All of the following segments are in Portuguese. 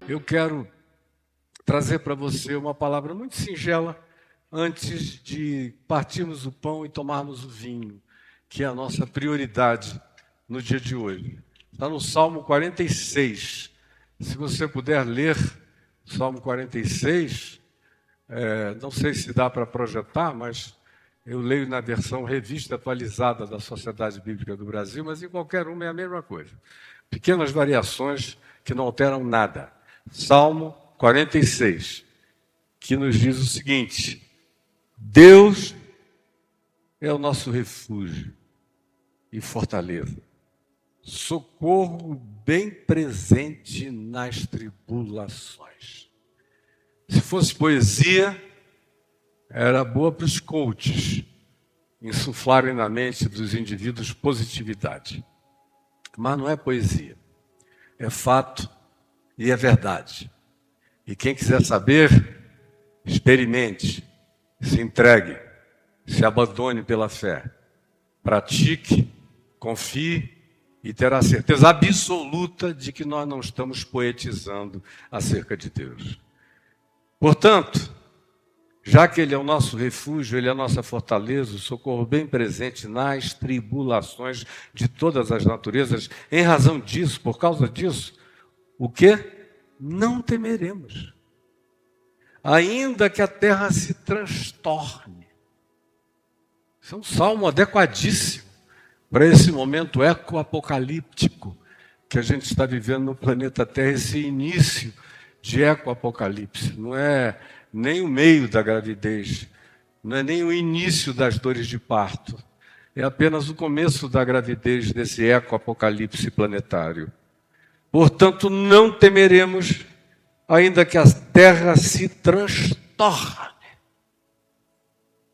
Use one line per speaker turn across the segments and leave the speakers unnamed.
eu quero trazer para você uma palavra muito singela antes de partirmos o pão e tomarmos o vinho, que é a nossa prioridade no dia de hoje. Está no Salmo 46. Se você puder ler o Salmo 46, não sei se dá para projetar, mas eu leio na versão revista atualizada da Sociedade Bíblica do Brasil, mas em qualquer uma é a mesma coisa. Pequenas variações que não alteram nada. Salmo 46, que nos diz o seguinte: Deus é o nosso refúgio e fortaleza, socorro bem presente nas tribulações. Se fosse poesia, era boa para os coaches insuflarem na mente dos indivíduos positividade. Mas não é poesia, é fato e é verdade. E quem quiser saber, experimente, se entregue, se abandone pela fé, pratique, confie e terá certeza absoluta de que nós não estamos poetizando acerca de Deus. Portanto, já que Ele é o nosso refúgio, Ele é a nossa fortaleza, o socorro bem presente nas tribulações de todas as naturezas, em razão disso, por causa disso, o quê? Não temeremos, ainda que a terra se transtorne. Isso é um salmo adequadíssimo para esse momento ecoapocalíptico que a gente está vivendo no planeta Terra, esse início de ecoapocalipse. Não é nem o meio da gravidez, não é nem o início das dores de parto, é apenas o começo da gravidez desse ecoapocalipse planetário. Portanto, não temeremos, ainda que a terra se transtorne.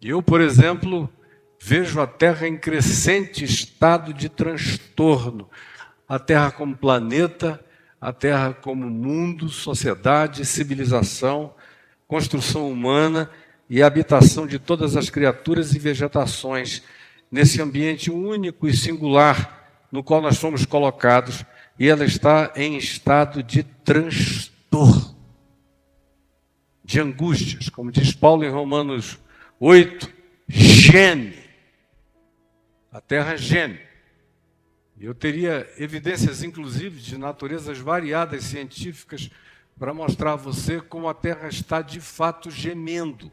Eu, por exemplo, vejo a terra em crescente estado de transtorno. A terra como planeta, a terra como mundo, sociedade, civilização, construção humana e habitação de todas as criaturas e vegetações, nesse ambiente único e singular no qual nós fomos colocados, e ela está em estado de transtorno, de angústias, como diz Paulo em Romanos 8, geme. A terra geme. Eu teria evidências, inclusive, de naturezas variadas científicas para mostrar a você como a terra está de fato gemendo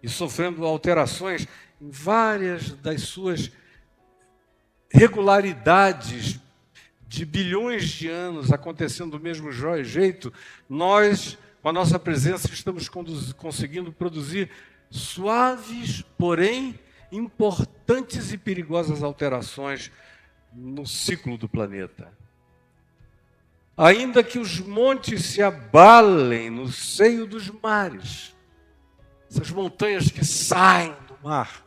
e sofrendo alterações em várias das suas regularidades de bilhões de anos acontecendo do mesmo jeito. Nós, com a nossa presença, estamos conseguindo produzir suaves, porém importantes e perigosas alterações no ciclo do planeta. Ainda que os montes se abalem no seio dos mares, essas montanhas que saem do mar,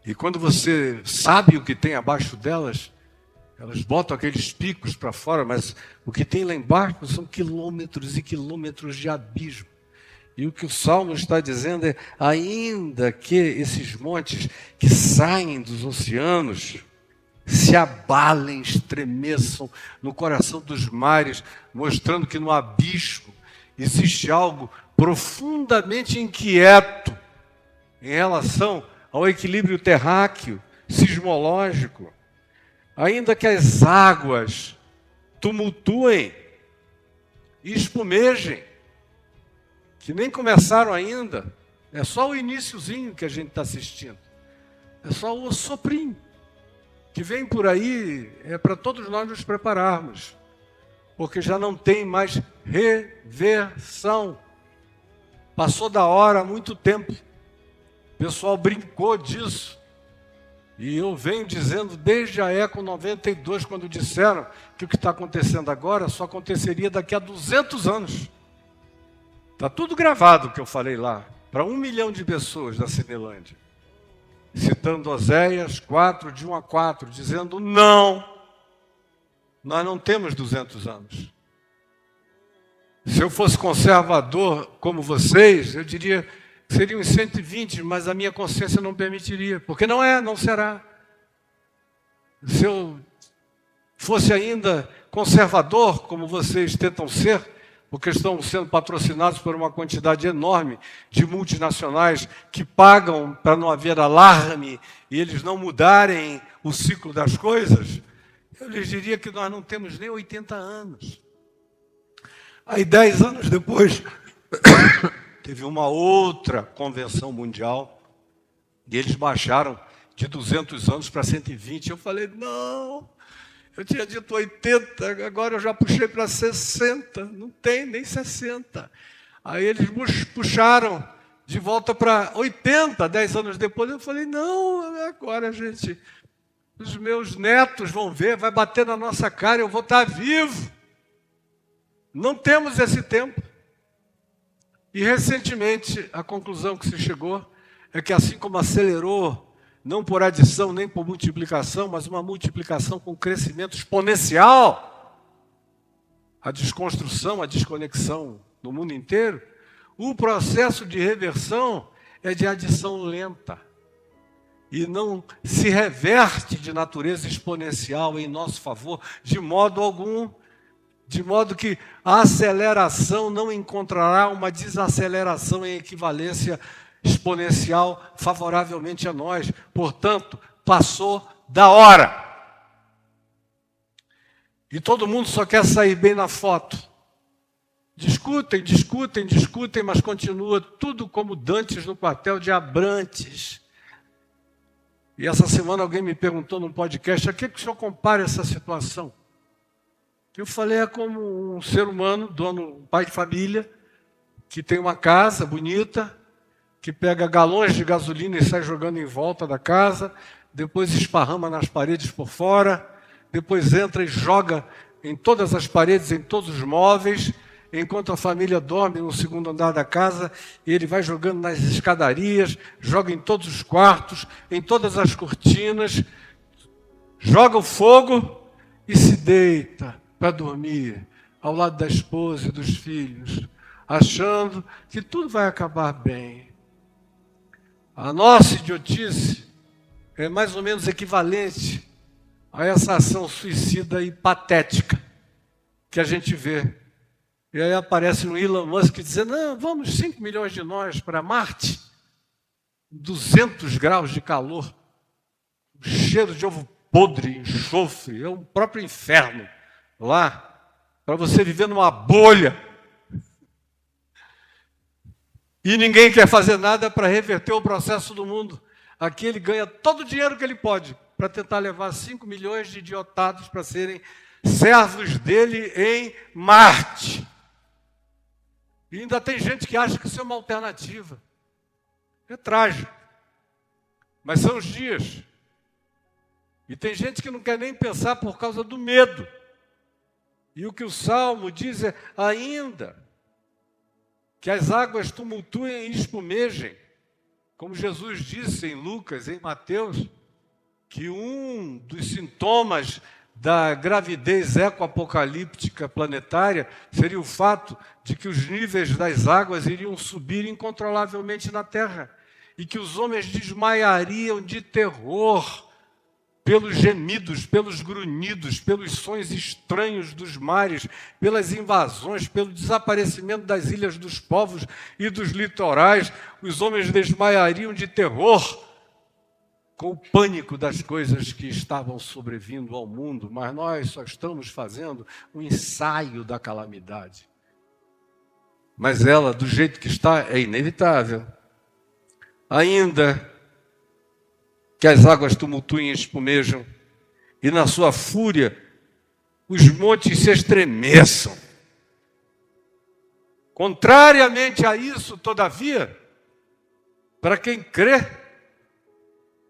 e quando você sabe o que tem abaixo delas, elas botam aqueles picos para fora, mas o que tem lá embaixo são quilômetros e quilômetros de abismo. E o que o Salmo está dizendo é, ainda que esses montes que saem dos oceanos se abalem, estremeçam no coração dos mares, mostrando que no abismo existe algo profundamente inquieto em relação ao equilíbrio terráqueo, sismológico. Ainda que as águas tumultuem e espumejem, que nem começaram ainda, é só o iniciozinho que a gente está assistindo, é só o soprinho que vem por aí, é para todos nós nos prepararmos, porque já não tem mais reversão, passou da hora há muito tempo, o pessoal brincou disso. E eu venho dizendo desde a Eco 92, quando disseram que o que está acontecendo agora só aconteceria daqui a 200 anos. Está tudo gravado o que eu falei lá, para 1 milhão de pessoas da Cinelândia. Citando Oséias 4, de 1 a 4, dizendo não, nós não temos 200 anos. Se eu fosse conservador como vocês, eu diria que seriam 120, mas a minha consciência não permitiria, porque não será. Se eu fosse ainda conservador, como vocês tentam ser, porque estão sendo patrocinados por uma quantidade enorme de multinacionais que pagam para não haver alarme e eles não mudarem o ciclo das coisas, eu lhes diria que nós não temos nem 80 anos. Aí, 10 anos depois, teve uma outra convenção mundial e eles baixaram de 200 anos para 120. Eu falei, não, eu tinha dito 80, agora eu já puxei para 60, não tem nem 60. Aí eles puxaram de volta para 80, 10 anos depois. Eu falei, não, agora, gente, os meus netos vão ver, vai bater na nossa cara, eu vou estar vivo. Não temos esse tempo. E, recentemente, a conclusão que se chegou é que, assim como acelerou, não por adição nem por multiplicação, mas uma multiplicação com crescimento exponencial, a desconstrução, a desconexão no mundo inteiro, o processo de reversão é de adição lenta e não se reverte de natureza exponencial em nosso favor de modo algum, de modo que a aceleração não encontrará uma desaceleração em equivalência exponencial favoravelmente a nós. Portanto, passou da hora. E todo mundo só quer sair bem na foto. Discutem, mas continua tudo como dantes no quartel de Abrantes. E essa semana alguém me perguntou num podcast, a que o senhor compara essa situação? Eu falei, é como um ser humano, dono, pai de família, que tem uma casa bonita, que pega galões de gasolina e sai jogando em volta da casa, depois esparrama nas paredes por fora, depois entra e joga em todas as paredes, em todos os móveis, enquanto a família dorme no segundo andar da casa, e ele vai jogando nas escadarias, joga em todos os quartos, em todas as cortinas, joga o fogo e se deita para dormir ao lado da esposa e dos filhos, achando que tudo vai acabar bem. A nossa idiotice é mais ou menos equivalente a essa ação suicida e patética que a gente vê. E aí aparece no Elon Musk dizendo, não, vamos 5 milhões de nós para Marte, 200 graus de calor, cheiro de ovo podre, enxofre, é um próprio inferno lá, para você viver numa bolha. E ninguém quer fazer nada para reverter o processo do mundo. Aqui ele ganha todo o dinheiro que ele pode para tentar levar 5 milhões de idiotados para serem servos dele em Marte. E ainda tem gente que acha que isso é uma alternativa. É trágico. Mas são os dias. E tem gente que não quer nem pensar por causa do medo. E o que o Salmo diz é, ainda que as águas tumultuem e espumejem, como Jesus disse em Lucas, em Mateus, que um dos sintomas da gravidez ecoapocalíptica planetária seria o fato de que os níveis das águas iriam subir incontrolavelmente na Terra e que os homens desmaiariam de terror pelos gemidos, pelos grunhidos, pelos sons estranhos dos mares, pelas invasões, pelo desaparecimento das ilhas dos povos e dos litorais. Os homens desmaiariam de terror com o pânico das coisas que estavam sobrevindo ao mundo, mas nós só estamos fazendo um ensaio da calamidade. Mas ela, do jeito que está, é inevitável. Ainda que as águas tumultuem e espumejam, e na sua fúria os montes se estremeçam. Contrariamente a isso, todavia, para quem crê,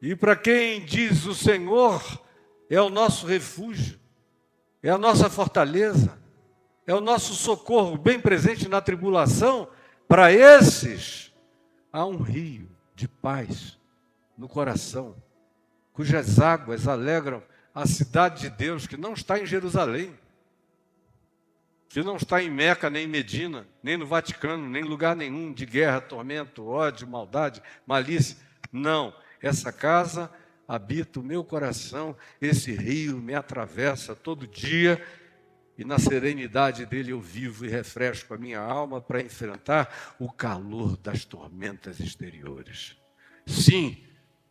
e para quem diz o Senhor é o nosso refúgio, é a nossa fortaleza, é o nosso socorro bem presente na tribulação, para esses há um rio de paz no coração, cujas águas alegram a cidade de Deus, que não está em Jerusalém, que não está em Meca, nem em Medina, nem no Vaticano, nem em lugar nenhum de guerra, tormento, ódio, maldade, malícia. Não, essa casa habita o meu coração, esse rio me atravessa todo dia, e na serenidade dele eu vivo e refresco a minha alma para enfrentar o calor das tormentas exteriores. Sim,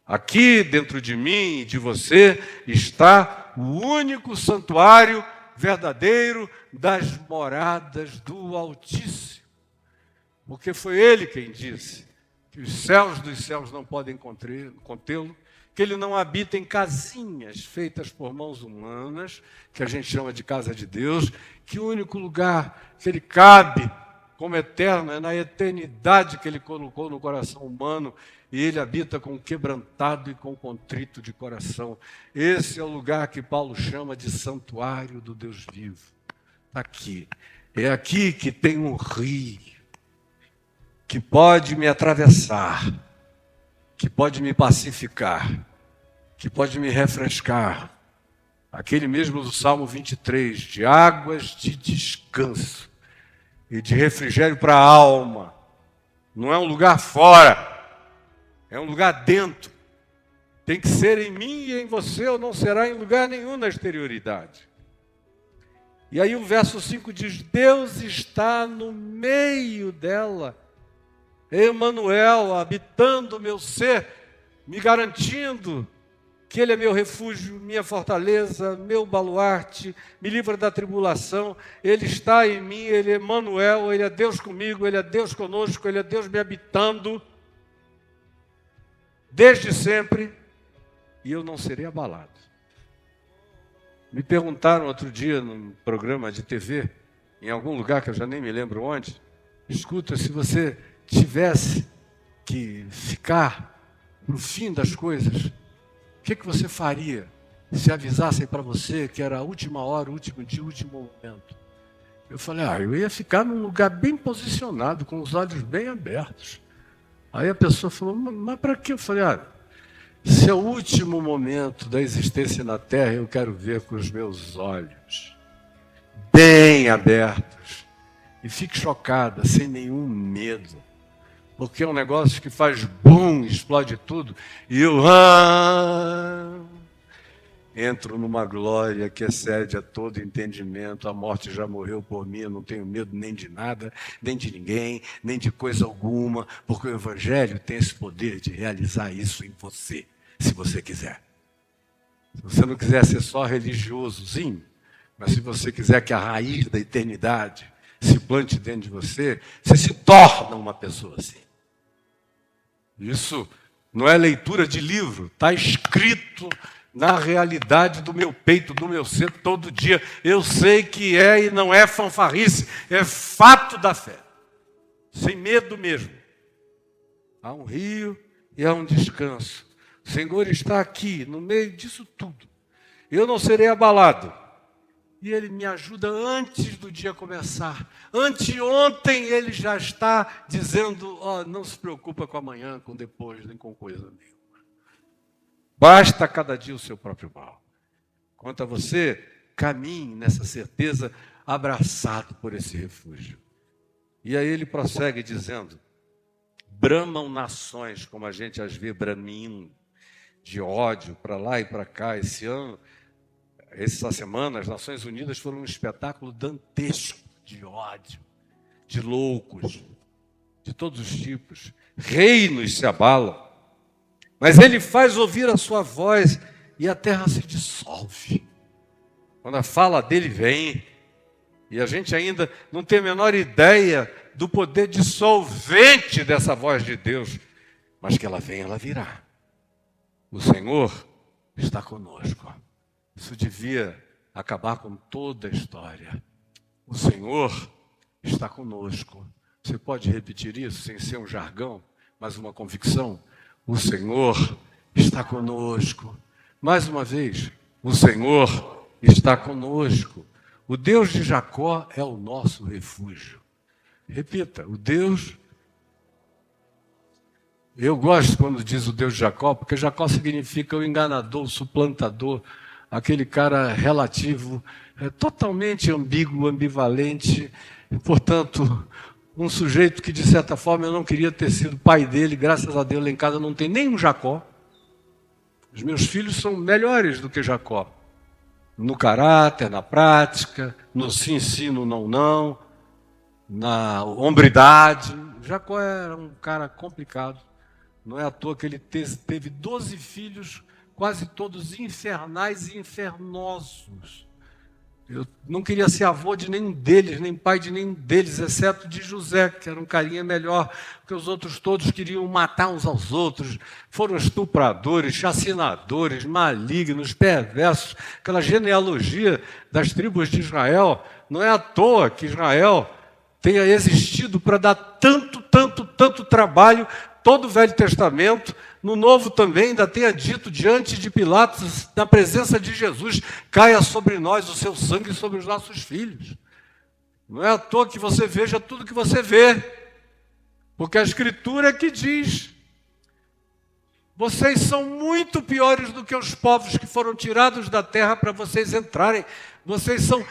aqui dentro de mim e de você está o único santuário verdadeiro das moradas do Altíssimo. Porque foi ele quem disse que os céus dos céus não podem contê-lo, que ele não habita em casinhas feitas por mãos humanas, que a gente chama de casa de Deus, que o único lugar que ele cabe como eterno é na eternidade que ele colocou no coração humano, e ele habita com quebrantado e com contrito de coração. Esse é o lugar que Paulo chama de santuário do Deus vivo. Está aqui. É aqui que tem um rio que pode me atravessar, que pode me pacificar, que pode me refrescar. Aquele mesmo do Salmo 23, de águas de descanso e de refrigério para a alma. Não é um lugar fora, é um lugar dentro. Tem que ser em mim e em você, ou não será em lugar nenhum na exterioridade. E aí o verso 5 diz, Deus está no meio dela. Emanuel, habitando o meu ser, me garantindo que Ele é meu refúgio, minha fortaleza, meu baluarte, me livra da tribulação. Ele está em mim, Ele é Emanuel, Ele é Deus comigo, Ele é Deus conosco, Ele é Deus me habitando, desde sempre, e eu não serei abalado. Me perguntaram outro dia, num programa de TV, em algum lugar que eu já nem me lembro onde, escuta, se você tivesse que ficar no fim das coisas, o que você faria se avisassem para você que era a última hora, o último dia, o último momento? Eu falei, eu ia ficar num lugar bem posicionado, com os olhos bem abertos. Aí a pessoa falou, mas para quê? Eu falei, se é o último momento da existência na Terra, eu quero ver com os meus olhos bem abertos. E fique chocada, sem nenhum medo. Porque é um negócio que faz bum, explode tudo, e eu entro numa glória que excede a todo entendimento. A morte já morreu por mim, eu não tenho medo nem de nada, nem de ninguém, nem de coisa alguma, porque o Evangelho tem esse poder de realizar isso em você, se você quiser. Se você não quiser ser só religiosozinho, mas se você quiser que a raiz da eternidade se plante dentro de você, você se torna uma pessoa assim. Isso não é leitura de livro, está escrito na realidade do meu peito, do meu ser, todo dia. Eu sei que é e não é fanfarrice, é fato da fé. Sem medo mesmo. Há um rio e há um descanso. O Senhor está aqui, no meio disso tudo. Eu não serei abalado. E Ele me ajuda antes do dia começar. Anteontem Ele já está dizendo, não se preocupa com amanhã, com depois, nem com coisa nenhuma. Basta cada dia o seu próprio mal. Quanto a você, caminhe nessa certeza, abraçado por esse refúgio. E aí ele prossegue dizendo, bramam nações, como a gente as vê bramindo, de ódio, para lá e para cá. Essa semana, as Nações Unidas foram um espetáculo dantesco de ódio, de loucos, de todos os tipos. Reinos se abalam, mas Ele faz ouvir a sua voz e a terra se dissolve. Quando a fala dele vem, e a gente ainda não tem a menor ideia do poder dissolvente dessa voz de Deus, mas que ela vem, ela virá. O Senhor está conosco. Isso devia acabar com toda a história. O Senhor está conosco. Você pode repetir isso sem ser um jargão, mas uma convicção? O Senhor está conosco. Mais uma vez, o Senhor está conosco. O Deus de Jacó é o nosso refúgio. Repita, o Deus... Eu gosto quando diz o Deus de Jacó, porque Jacó significa o enganador, o suplantador, aquele cara relativo, totalmente ambíguo, ambivalente, e, portanto, um sujeito que, de certa forma, eu não queria ter sido pai dele. Graças a Deus, lá em casa não tem nenhum Jacó. Os meus filhos são melhores do que Jacó. No caráter, na prática, no sim, sim, no não, não, na hombridade. Jacó era um cara complicado. Não é à toa que ele teve 12 filhos, quase todos infernais e infernosos. Eu não queria ser avô de nenhum deles, nem pai de nenhum deles, exceto de José, que era um carinha melhor, porque os outros todos queriam matar uns aos outros, foram estupradores, chacinadores, malignos, perversos. Aquela genealogia das tribos de Israel, não é à toa que Israel tenha existido para dar tanto trabalho, todo o Velho Testamento. No Novo também ainda tenha dito diante de Pilatos, na presença de Jesus, caia sobre nós o seu sangue sobre os nossos filhos. Não é à toa que você veja tudo que você vê, porque a Escritura é que diz: vocês são muito piores do que os povos que foram tirados da terra para vocês entrarem. Vocês são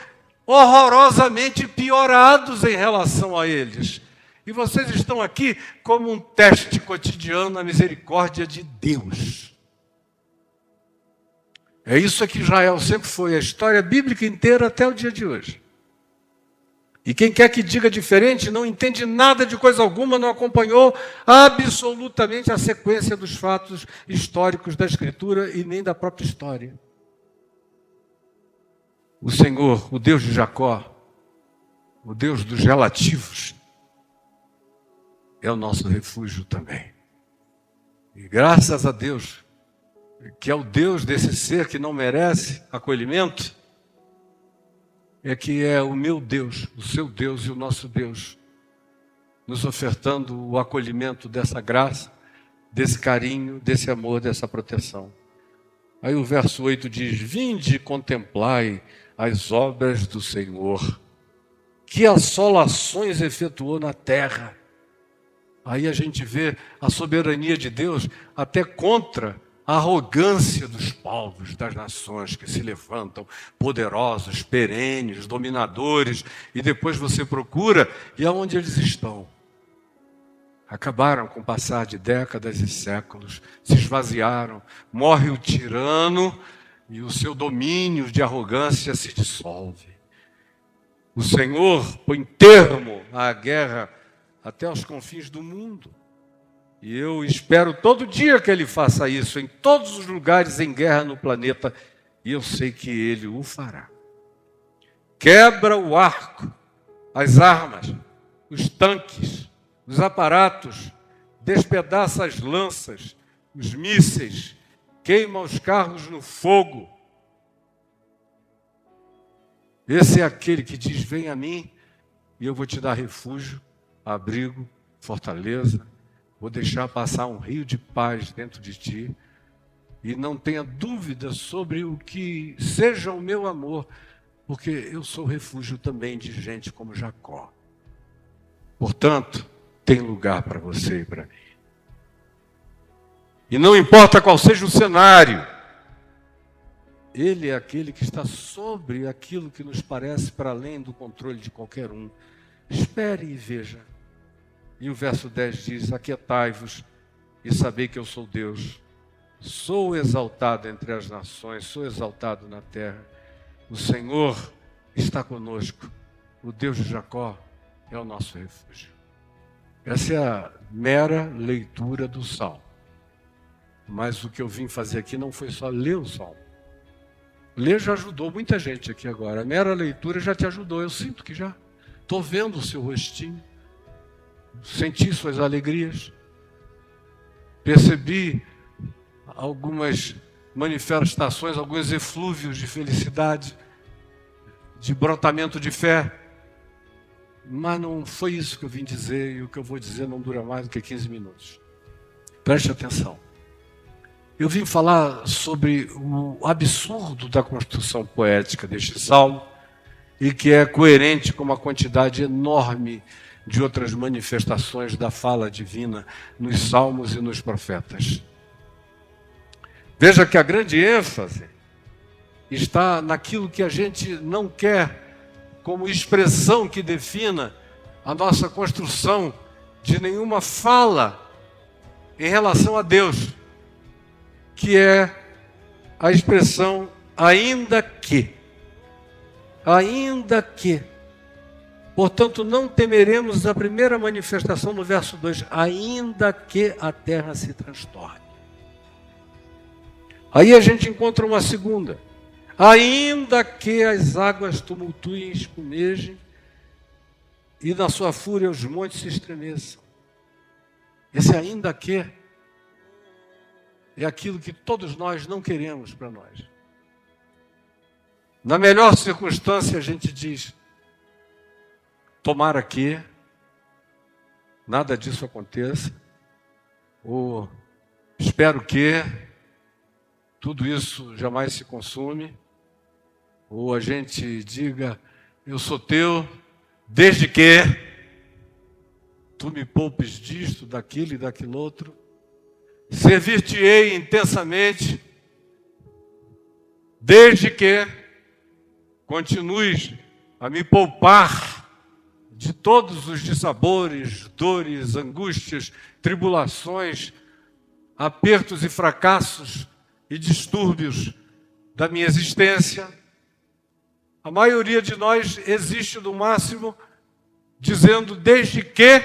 horrorosamente piorados em relação a eles. E vocês estão aqui como um teste cotidiano na misericórdia de Deus. É isso que Israel sempre foi, a história bíblica inteira até o dia de hoje. E quem quer que diga diferente não entende nada de coisa alguma, não acompanhou absolutamente a sequência dos fatos históricos da Escritura e nem da própria história. O Senhor, o Deus de Jacó, o Deus dos relativos, é o nosso refúgio também. E graças a Deus, que é o Deus desse ser que não merece acolhimento, é que é o meu Deus, o seu Deus e o nosso Deus, nos ofertando o acolhimento dessa graça, desse carinho, desse amor, dessa proteção. Aí o verso 8 diz: vinde e contemplai as obras do Senhor, que assolações efetuou na terra. Aí a gente vê a soberania de Deus até contra a arrogância dos povos, das nações que se levantam, poderosos, perenes, dominadores, e depois você procura, e aonde eles estão? Acabaram com o passar de décadas e séculos, se esvaziaram, morre o tirano e o seu domínio de arrogância se dissolve. O Senhor põe termo à guerra até os confins do mundo. E eu espero todo dia que Ele faça isso, em todos os lugares em guerra no planeta, e eu sei que Ele o fará. Quebra o arco, as armas, os tanques, os aparatos, despedaça as lanças, os mísseis, queima os carros no fogo. Esse é aquele que diz: vem a mim e eu vou te dar refúgio, abrigo, fortaleza, vou deixar passar um rio de paz dentro de ti, e não tenha dúvida sobre o que seja o meu amor, porque eu sou refúgio também de gente como Jacó. Portanto, tem lugar para você e para mim. E não importa qual seja o cenário, Ele é aquele que está sobre aquilo que nos parece para além do controle de qualquer um. Espere e veja. E o verso 10 diz: aquietai-vos e sabei que eu sou Deus. Sou exaltado entre as nações, sou exaltado na terra. O Senhor está conosco. O Deus de Jacó é o nosso refúgio. Essa é a mera leitura do Salmo. Mas o que eu vim fazer aqui não foi só ler o Salmo. Ler já ajudou muita gente aqui agora. A mera leitura já te ajudou. Eu sinto que já. Estou vendo o seu rostinho. Senti suas alegrias. Percebi algumas manifestações, alguns eflúvios de felicidade, de brotamento de fé. Mas não foi isso que eu vim dizer, e o que eu vou dizer não dura mais do que 15 minutos. Preste atenção. Eu vim falar sobre o absurdo da construção poética deste salmo, e que é coerente com uma quantidade enorme de outras manifestações da fala divina nos salmos e nos profetas. Veja que a grande ênfase está naquilo que a gente não quer como expressão que defina a nossa construção de nenhuma fala em relação a Deus, que é a expressão ainda que. Ainda que. Portanto, não temeremos a primeira manifestação no verso 2, ainda que a terra se transtorne. Aí a gente encontra uma segunda. Ainda que as águas tumultuem e espumejem, e na sua fúria os montes se estremeçam. Esse ainda que é aquilo que todos nós não queremos para nós. Na melhor circunstância a gente diz, tomara que nada disso aconteça, ou espero que tudo isso jamais se consume, ou a gente diga, eu sou teu, desde que tu me poupes disto, daquilo e daquilo outro, servir-te-ei intensamente, desde que continues a me poupar de todos os dissabores, dores, angústias, tribulações, apertos e fracassos e distúrbios da minha existência. A maioria de nós existe no máximo dizendo, desde que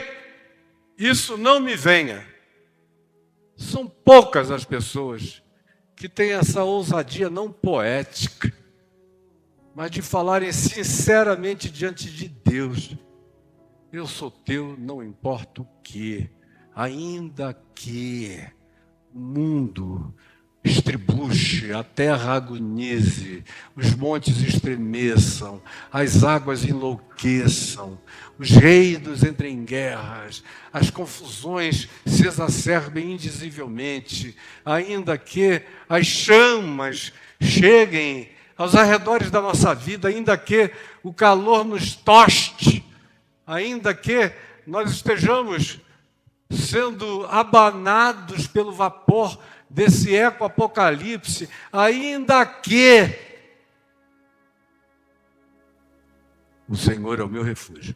isso não me venha. São poucas as pessoas que têm essa ousadia não poética, mas de falarem sinceramente diante de Deus. Eu sou teu, não importa o que, ainda que o mundo estribuche, a terra agonize, os montes estremeçam, as águas enlouqueçam, os reinos entrem em guerras, as confusões se exacerbem indizivelmente, ainda que as chamas cheguem aos arredores da nossa vida, ainda que o calor nos toste, ainda que nós estejamos sendo abanados pelo vapor desse eco-apocalipse, ainda que o Senhor é o meu refúgio.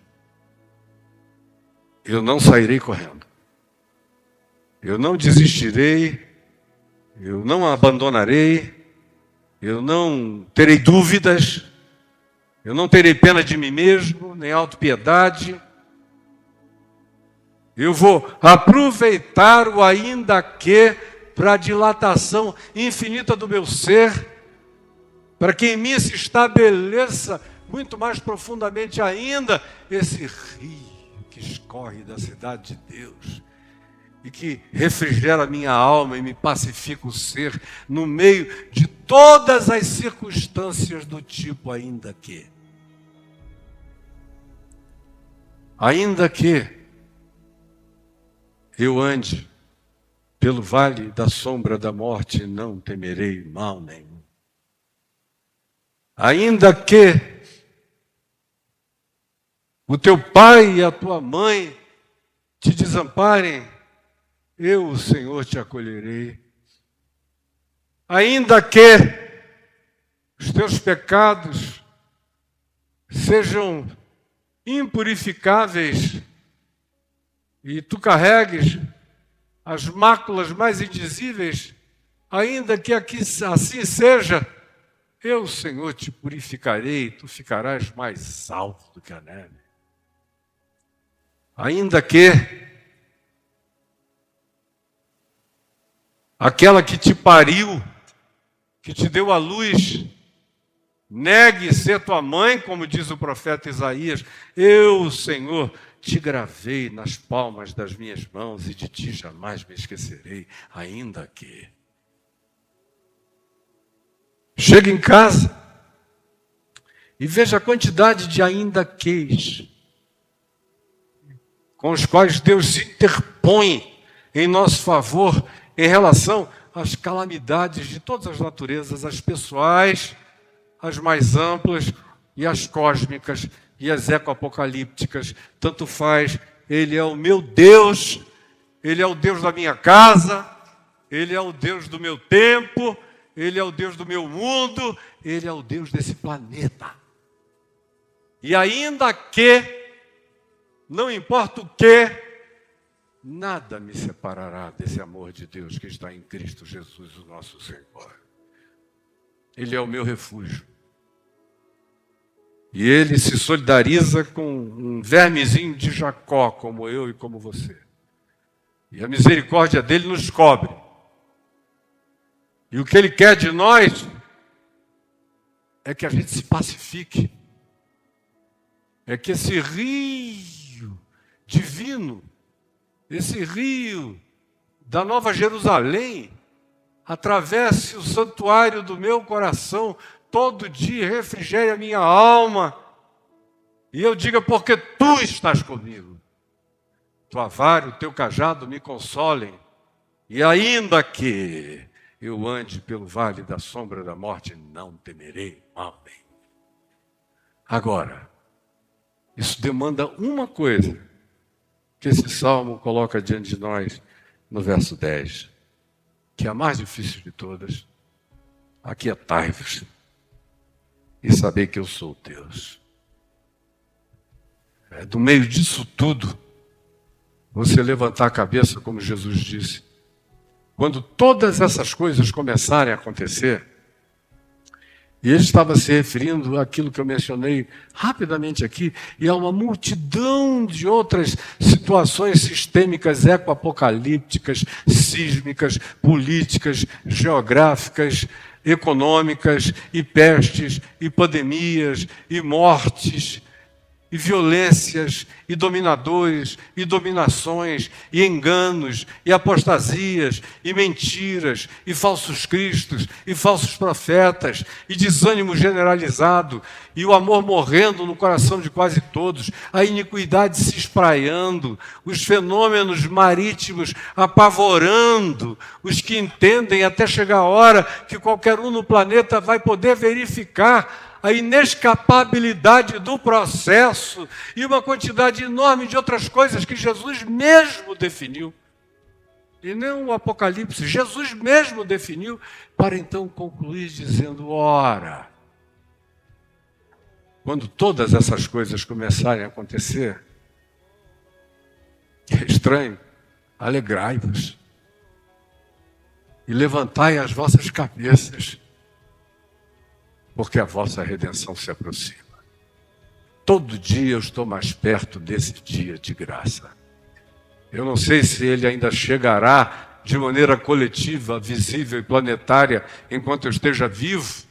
Eu não sairei correndo. Eu não desistirei, eu não abandonarei, eu não terei dúvidas, eu não terei pena de mim mesmo, nem autopiedade. Eu vou aproveitar o ainda que para a dilatação infinita do meu ser, para que em mim se estabeleça muito mais profundamente ainda esse rio que escorre da cidade de Deus e que refrigera a minha alma e me pacifica o ser no meio de todas as circunstâncias do tipo ainda que. Ainda que eu ande pelo vale da sombra da morte, não temerei mal nenhum. Ainda que o teu pai e a tua mãe te desamparem, eu, o Senhor, te acolherei. Ainda que os teus pecados sejam impurificáveis e tu carregues as máculas mais indizíveis, ainda que aqui assim seja, eu, Senhor, te purificarei, e tu ficarás mais alto do que a neve. Ainda que aquela que te pariu, que te deu a luz, negue ser tua mãe, como diz o profeta Isaías, eu, Senhor, te gravei nas palmas das minhas mãos e de ti jamais me esquecerei, ainda que. Chega em casa e veja a quantidade de ainda queis com os quais Deus se interpõe em nosso favor em relação às calamidades de todas as naturezas, as pessoais, as mais amplas e as cósmicas e as ecoapocalípticas. Tanto faz, Ele é o meu Deus, Ele é o Deus da minha casa, Ele é o Deus do meu tempo, Ele é o Deus do meu mundo, Ele é o Deus desse planeta. E ainda que, não importa o que, nada me separará desse amor de Deus que está em Cristo Jesus, o nosso Senhor. Ele é o meu refúgio. E ele se solidariza com um vermezinho de Jacó, como eu e como você. E a misericórdia dele nos cobre. E o que ele quer de nós é que a gente se pacifique. É que esse rio divino, esse rio da Nova Jerusalém, atravesse o santuário do meu coração, todo dia refrigere a minha alma, e eu diga, porque tu estás comigo. Tua vara e o teu cajado me consolem, e ainda que eu ande pelo vale da sombra da morte, não temerei mal nenhum. Agora, isso demanda uma coisa, que esse salmo coloca diante de nós no verso 10, que é a mais difícil de todas: aquietai-vos e saber que eu sou Deus. Do meio disso tudo, você levantar a cabeça, como Jesus disse. Quando todas essas coisas começarem a acontecer, e ele estava se referindo àquilo que eu mencionei rapidamente aqui, e a uma multidão de outras situações sistêmicas, ecoapocalípticas, sísmicas, políticas, geográficas, econômicas, e pestes, e pandemias, e mortes, e violências, e dominadores, e dominações, e enganos, e apostasias, e mentiras, e falsos cristos, e falsos profetas, e desânimo generalizado, e o amor morrendo no coração de quase todos, a iniquidade se espraiando, os fenômenos marítimos apavorando os que entendem, até chegar a hora que qualquer um no planeta vai poder verificar a inescapabilidade do processo e uma quantidade enorme de outras coisas que Jesus mesmo definiu. E não o Apocalipse, Jesus mesmo definiu, para então concluir dizendo, ora, quando todas essas coisas começarem a acontecer, é estranho, alegrai-vos e levantai as vossas cabeças, porque a vossa redenção se aproxima. Todo dia eu estou mais perto desse dia de graça. Eu não sei se ele ainda chegará de maneira coletiva, visível e planetária enquanto eu esteja vivo,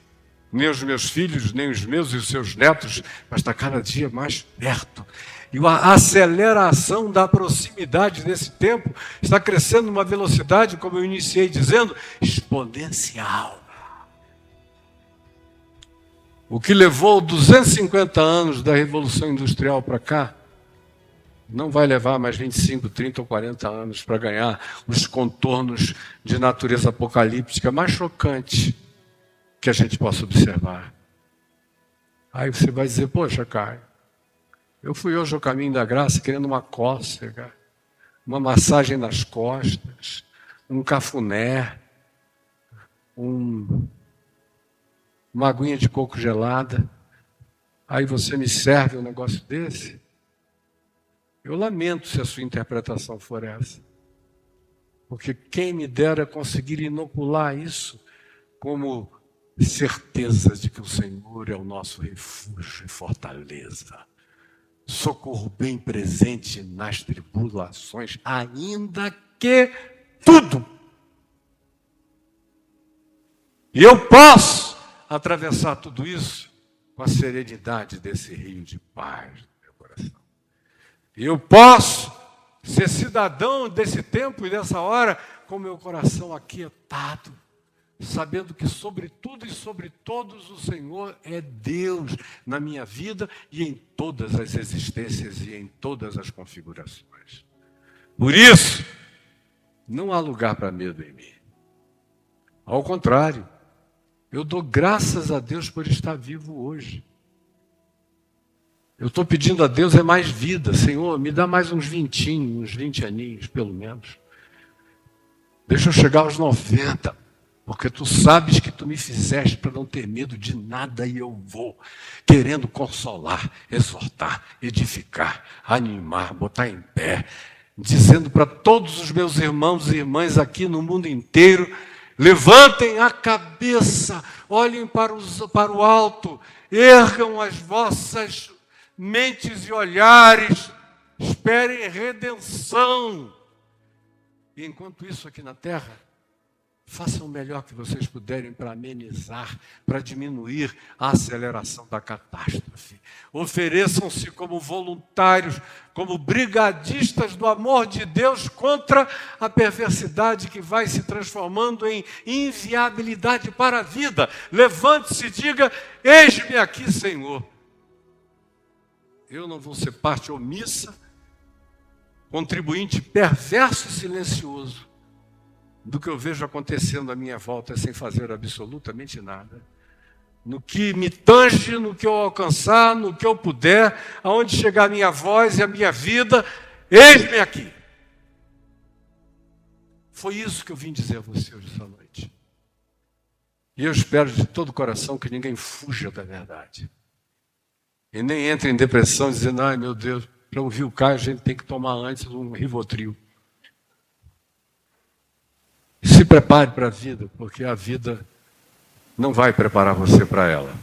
nem os meus filhos, nem os meus e os seus netos, mas está cada dia mais perto. E a aceleração da proximidade desse tempo está crescendo numa velocidade, como eu iniciei dizendo, exponencial. O que levou 250 anos da Revolução Industrial para cá, não vai levar mais 25, 30 ou 40 anos para ganhar os contornos de natureza apocalíptica mais chocante que a gente possa observar. Aí você vai dizer, poxa, Caio, eu fui hoje ao caminho da graça querendo uma cócega, uma massagem nas costas, um cafuné, uma aguinha de coco gelada, aí você me serve um negócio desse? Eu lamento se a sua interpretação for essa. Porque quem me dera conseguir inocular isso como certeza de que o Senhor é o nosso refúgio e fortaleza, socorro bem presente nas tribulações, ainda que tudo. E eu posso atravessar tudo isso com a serenidade desse rio de paz no meu coração. Eu posso ser cidadão desse tempo e dessa hora com o meu coração aquietado, sabendo que sobre tudo e sobre todos o Senhor é Deus na minha vida e em todas as existências e em todas as configurações. Por isso, não há lugar para medo em mim. Ao contrário, eu dou graças a Deus por estar vivo hoje. Eu estou pedindo a Deus mais vida. Senhor, me dá mais uns 20 aninhos, pelo menos. Deixa eu chegar aos 90, porque tu sabes que tu me fizeste para não ter medo de nada e eu vou, querendo consolar, exortar, edificar, animar, botar em pé, dizendo para todos os meus irmãos e irmãs aqui no mundo inteiro, Levantem a cabeça, olhem para o alto, ergam as vossas mentes e olhares, esperem redenção. E enquanto isso aqui na terra, façam o melhor que vocês puderem para amenizar, para diminuir a aceleração da catástrofe. Ofereçam-se como voluntários, como brigadistas do amor de Deus contra a perversidade que vai se transformando em inviabilidade para a vida. Levante-se e diga: eis-me aqui, Senhor. Eu não vou ser parte omissa, contribuinte perverso e silencioso do que eu vejo acontecendo à minha volta sem fazer absolutamente nada. No que me tange, no que eu alcançar, no que eu puder, aonde chegar a minha voz e a minha vida, eis-me aqui. Foi isso que eu vim dizer a você hoje essa noite. E eu espero de todo o coração que ninguém fuja da verdade. E nem entre em depressão dizendo: ai meu Deus, para ouvir o Caio a gente tem que tomar antes um Rivotril. Se prepare para a vida, porque a vida não vai preparar você para ela.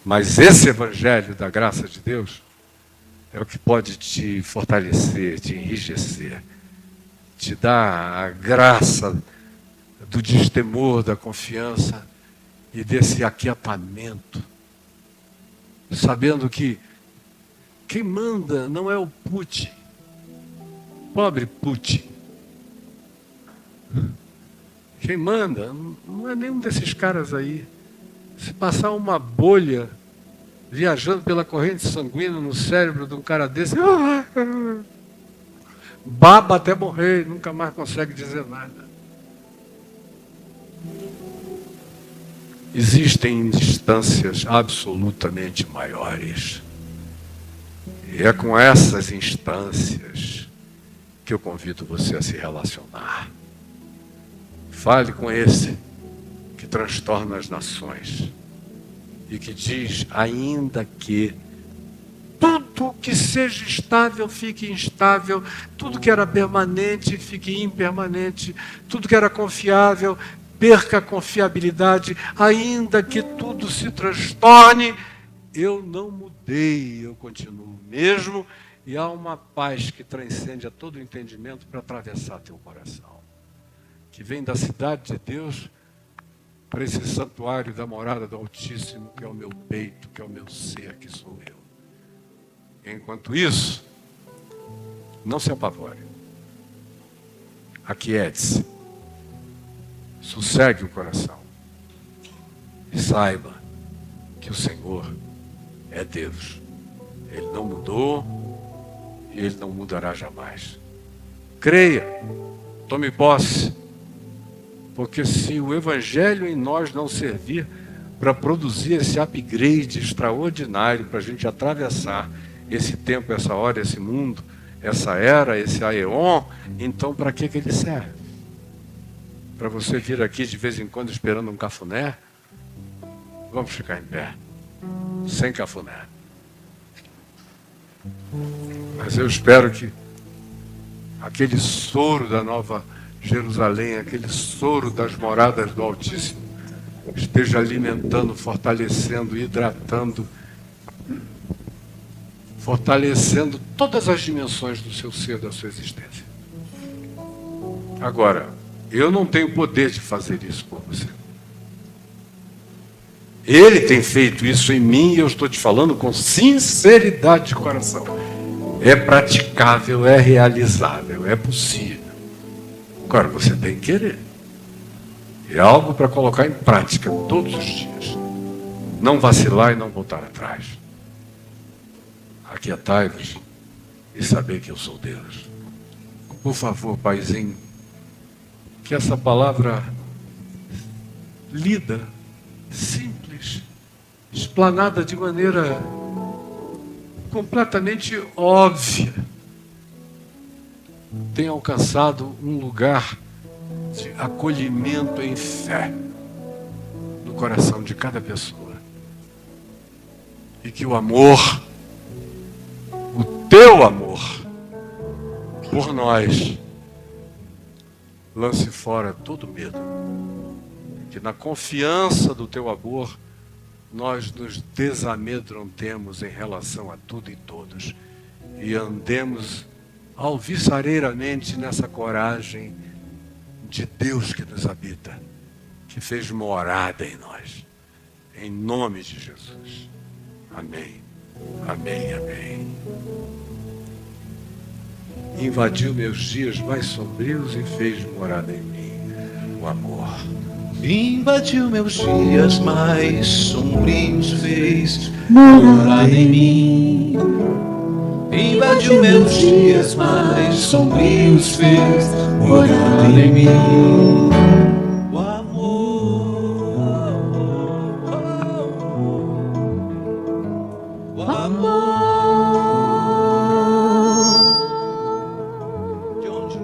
Mas esse evangelho da graça de Deus é o que pode te fortalecer, te enrijecer, te dar a graça do destemor, da confiança e desse aquietamento, sabendo que quem manda não é o Putin, pobre Putin. Quem manda não é nenhum desses caras aí. Se passar uma bolha viajando pela corrente sanguínea no cérebro de um cara desse, baba até morrer, nunca mais consegue dizer nada. Existem instâncias absolutamente maiores. E é com essas instâncias que eu convido você a se relacionar. Fale com esse que transtorna as nações e que diz: ainda que tudo que seja estável fique instável, tudo que era permanente fique impermanente, tudo que era confiável perca a confiabilidade, ainda que tudo se transtorne, eu não mudei, eu continuo mesmo, e há uma paz que transcende a todo entendimento para atravessar teu coração, que vem da cidade de Deus para esse santuário da morada do Altíssimo, que é o meu peito, que é o meu ser, que sou eu. Enquanto isso, não se apavore. Aquiete-se. Sossegue o coração. E saiba que o Senhor é Deus. Ele não mudou e Ele não mudará jamais. Creia, tome posse. Porque se o Evangelho em nós não servir para produzir esse upgrade extraordinário para a gente atravessar esse tempo, essa hora, esse mundo, essa era, esse aeon, então para que ele serve? Para você vir aqui de vez em quando esperando um cafuné? Vamos ficar em pé, sem cafuné. Mas eu espero que aquele soro da Nova Jerusalém, aquele soro das moradas do Altíssimo, esteja alimentando, fortalecendo, hidratando, fortalecendo todas as dimensões do seu ser, da sua existência. Agora, eu não tenho poder de fazer isso por você. Ele tem feito isso em mim e eu estou te falando com sinceridade de coração. É praticável, é realizável, é possível. Agora, você tem que querer. É algo para colocar em prática todos os dias. Não vacilar e não voltar atrás. Aquietai-vos e saber que eu sou Deus. Por favor, Paizinho, que essa palavra lida, simples, explanada de maneira completamente óbvia, tenha alcançado um lugar de acolhimento em fé no coração de cada pessoa. E que o amor, o teu amor por nós, lance fora todo medo. Que na confiança do teu amor, nós nos desamedrontemos em relação a tudo e todos. E andemos alvissareiramente nessa coragem de Deus que nos habita, que fez morada em nós. Em nome de Jesus. Amém. Amém, amém. Invadiu meus dias mais sombrios e fez morada em mim o amor.
Invadiu meus dias mais sombrios, fez morada em mim. Invadiu meus dias mais sombrios, fez morada em mim. O amor, o amor. De onde?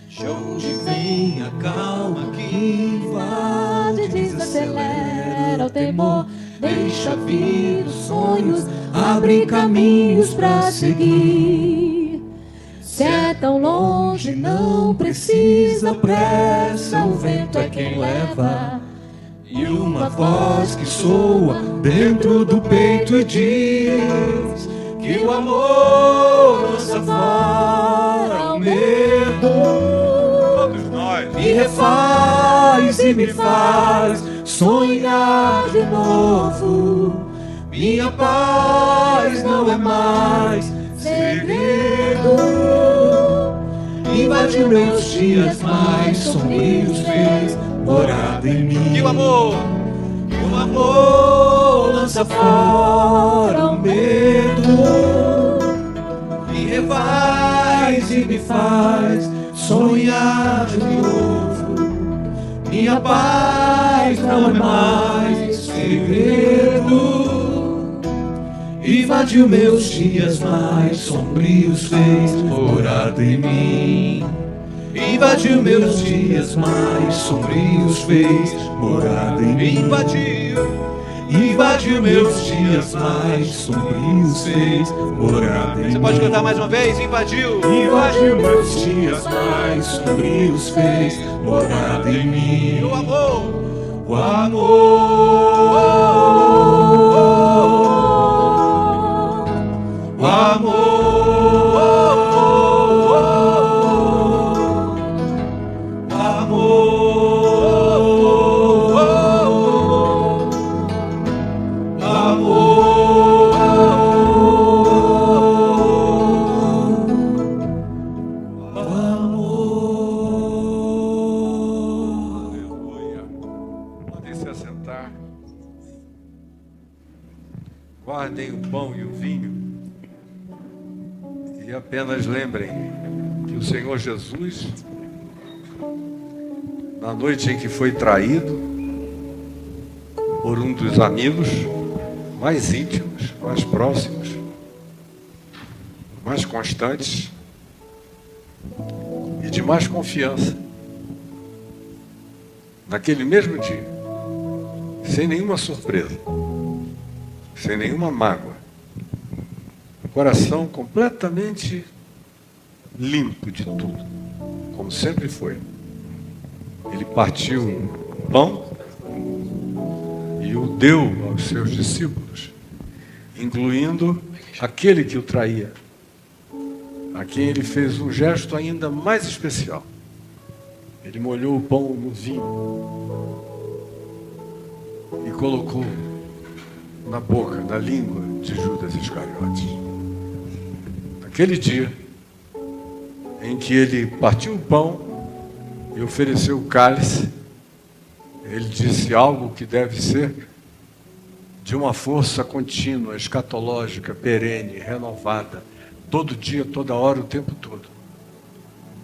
De onde vem a calma que invade, desacelera o temor, deixa vir os sonhos, abre caminhos pra seguir. Se é tão longe, não precisa pressa, o vento é quem leva. E uma voz que soa dentro do peito e diz que o amor lança fora o medo.
Todos nós.
Me refaz e me faz sonhar de novo. Minha paz não é mais segredo. Invadiu meus dias mais sombrios, fez morada em mim.
Que o amor
lança fora o medo. Me refaz e me faz sonhar de novo. Minha paz não é mais segredo. Invadiu meus dias mais sombrios, fez morada em mim. Invadiu meus dias mais sombrios, fez morada em mim. Invadiu meus dias mais sombrios, fez morada em mim.
Você pode cantar mais uma vez? Invadiu.
Invadiu meus dias mais sombrios, fez morada em mim.
O amor.
O amor. O amor.
Guardem o pão e o vinho e apenas lembrem que o Senhor Jesus, na noite em que foi traído por um dos amigos mais íntimos, mais próximos, mais constantes e de mais confiança, naquele mesmo dia, sem nenhuma surpresa, sem nenhuma mágoa, coração completamente limpo de tudo, como sempre foi. Ele partiu o pão e o deu aos seus discípulos, incluindo aquele que o traía, a quem ele fez um gesto ainda mais especial. Ele molhou o pão no vinho e colocou na boca, na língua de Judas Iscariotes. Naquele dia em que ele partiu o pão e ofereceu o cálice, ele disse algo que deve ser de uma força contínua, escatológica, perene, renovada, todo dia, toda hora, o tempo todo.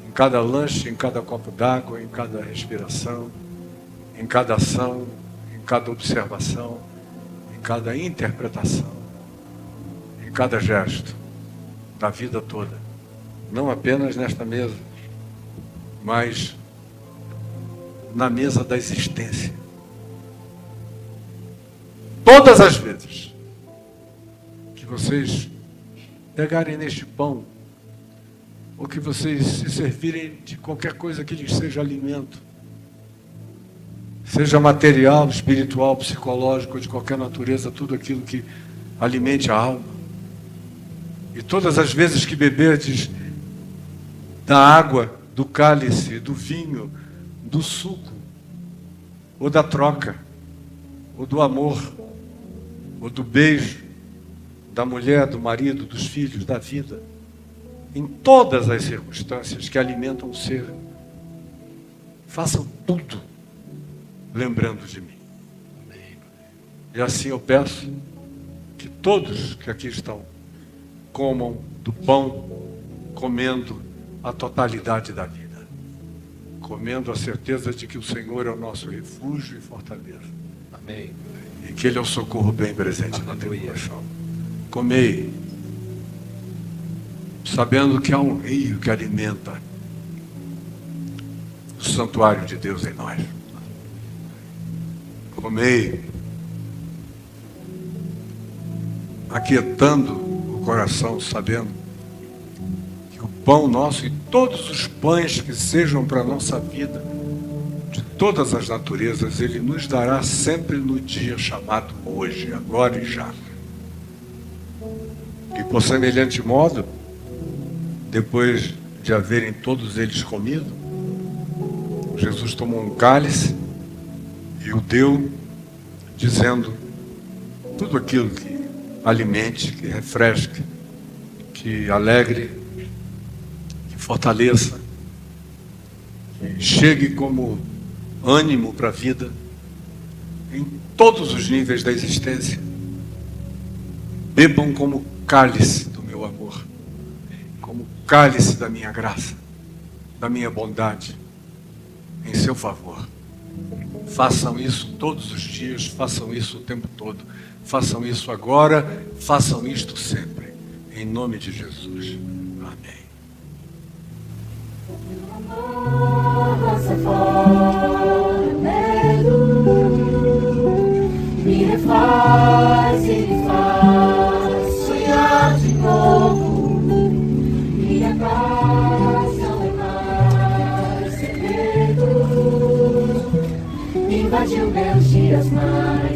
Em cada lanche, em cada copo d'água, em cada respiração, em cada ação, em cada observação, em cada interpretação, em cada gesto da vida toda. Não apenas nesta mesa, mas na mesa da existência. Todas as vezes que vocês pegarem neste pão ou que vocês se servirem de qualquer coisa que lhes seja alimento, seja material, espiritual, psicológico, de qualquer natureza, tudo aquilo que alimente a alma. E todas as vezes que beberdes da água, do cálice, do vinho, do suco, ou da troca, ou do amor, ou do beijo, da mulher, do marido, dos filhos, da vida, em todas as circunstâncias que alimentam o ser, façam tudo lembrando de mim. E assim eu peço que todos que aqui estão comam do pão, comendo a totalidade da vida, comendo a certeza de que o Senhor é o nosso refúgio e fortaleza.
Amém.
E que Ele é o socorro bem presente na tribulação. Comei, sabendo que há um rio que alimenta o santuário de Deus em nós. Comei, aquietando o coração, sabendo que o pão nosso e todos os pães que sejam para a nossa vida, de todas as naturezas, Ele nos dará sempre no dia chamado hoje, agora e já. E por semelhante modo, depois de haverem todos eles comido, Jesus tomou um cálice e o deu, dizendo: tudo aquilo que alimente, que refresque, que alegre, que fortaleça, que chegue como ânimo para a vida, em todos os níveis da existência. Bebam como cálice do meu amor, como cálice da minha graça, da minha bondade, em seu favor. Façam isso todos os dias, façam isso o tempo todo, façam isso agora, façam isto sempre, em nome de Jesus. Amém.
Me refaz e me faz sonhar de novo. Minha paz não é mais segredo. Invadiu meus dias mais.